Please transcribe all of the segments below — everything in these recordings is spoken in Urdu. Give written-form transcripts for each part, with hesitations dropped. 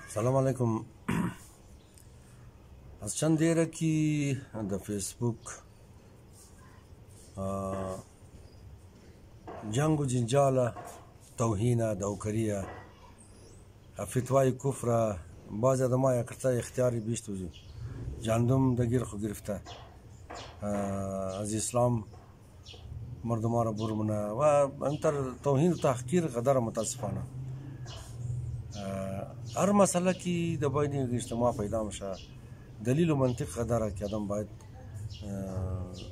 سلام علیکم. از چند دیره کی د فیسبوک جنگ و جنجال توهین دوکریه فتوای کفر بعضی آدم‌ها کرتا اختیاری بیشتر جاندم دگیر خو گرفته از اسلام مردم را برمونه و انتر توهین و تحقیر قدر متاسفانه هر مسئله کی د باید اجتماع پیدا میشه دلیل و منطق قدره که آدم باید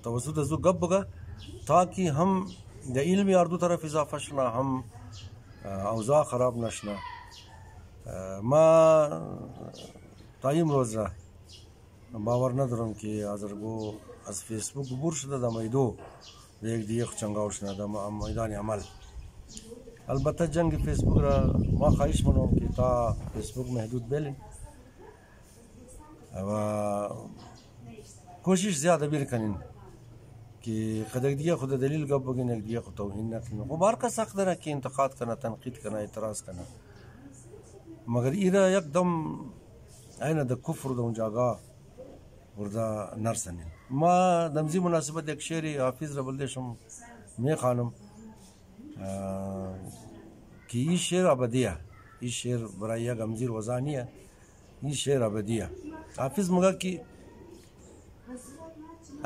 توسط از او گپ بگه تاکه هم د علم هر دو طرف اضافه شنه هم اوضاع خراب نشنه. ما تا امروز را باور ندارم که ازرگو از فیسبوک عبور شده در میدو و یک دیگه چنگاو شنه در میدان عمل. البته جنگ فیسبوک را ما خواهش منم که تا فیسبوک محدود بلین و کوشش زیاده بکنین که قدر دیگه خود دلیل گپ بگین یک دیگه خود توهین نکنین. خب هر کس حق داره که انتقاد کنه، تنقید کنه، اعتراض کنه، مگر ایرا یک دم این د کفر د اونجاگاه ورده نرسنین. ما دمزی مناسبت یک شعری حافظ را بلدشم میخوانم که این شعر ابدیه، این شعر برای یک امزیر وزانیه، این شعر ابدیه. حافظ میگه که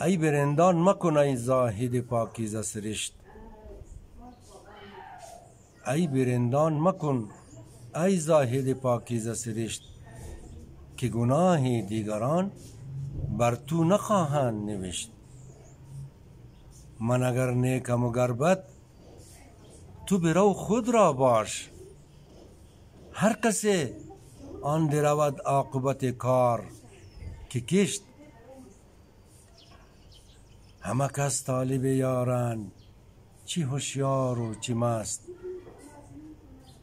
ای برندان مکن ای زاهد پاکیزه سرشت، ای برندان مکن ای زاهد پاکیزه سرشت، که گناه دیگران بر تو نخواهند نوشت. من اگر نیکم و گر بد تو برو خود را باش، هر کسی آن درود عاقبت کار که کشت. همه کس طالب یاران چی هوشیار و چی مست،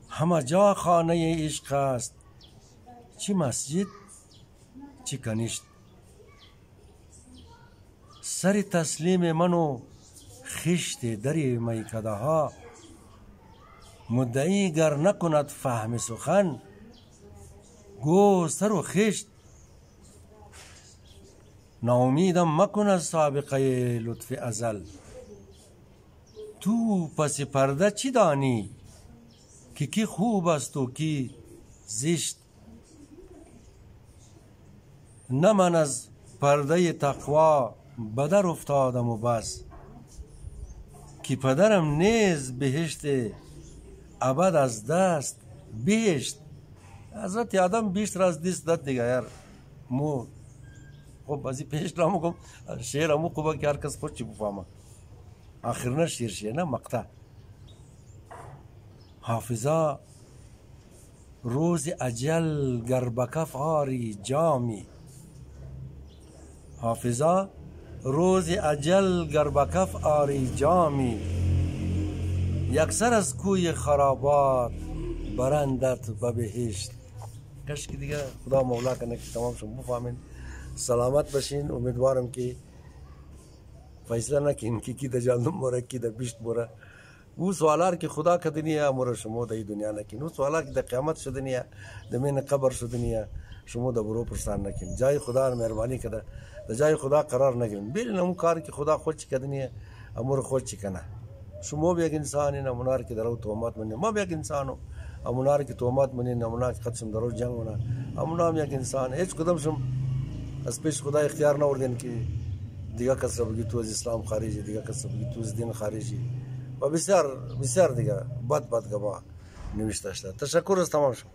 همه جا خانه عشق است چی مسجد چی کنشت. سر تسلیم من و خشت در میکده ها، مدعی گر نکند فهم سخن گو سر و خشت. ناامیدم مکن از سابقه لطف ازل، تو پس پرده چی دانی که کی خوب است و کی زشت. نه من از پرده تقوا بدر افتادم و بس، که پدرم نیز بهشت ابد از دست بهشت. حضرت آدم بیشتر از دست داد دیگه یار. مو خب از این پیش نامو کم شعر همو خوبه که هر کس خود چی بفهمه. آخر نه شعر شعر نه مقطع. حافظا روز اجل گر بکف آری جامی، حافظا روز اجل گر بکف آری جامی، یکسر از کوی خرابات برندت به بهشت. کاش که دیگه خدا مولا کنه که تمام شما بفهمین، سلامت باشین. امیدوارم که فیصله نکنین که کی در جهنم بره کی در بهشت بره. او سوالار که خدا کدنیه امر شما در دنیا نکین، او سوالار که در قیامت شدنیه در مین قبر شدنیه شما در برو پرسان نکین. جای خدا رو مهربانی کرده در جای خدا قرار نگیرین. بیلین اون کار که خدا خود چی کدنیه امر خود چی کنه. شما به یک انسانی نمونار که درو تومات منی، ما به یک انسانو امونار که تومات منی نمونار که قدسم درو جنگ منه. امونام یک انسان هیچ کدام شم از پیش خدا اختیار نوردین که دیگه کس را بگی تو از اسلام خارجی، دیگه کس را بگی تو از دین خارجی و بسیار بسیار دیگه بد گبا نوشته شده. تشکر از تمام شما.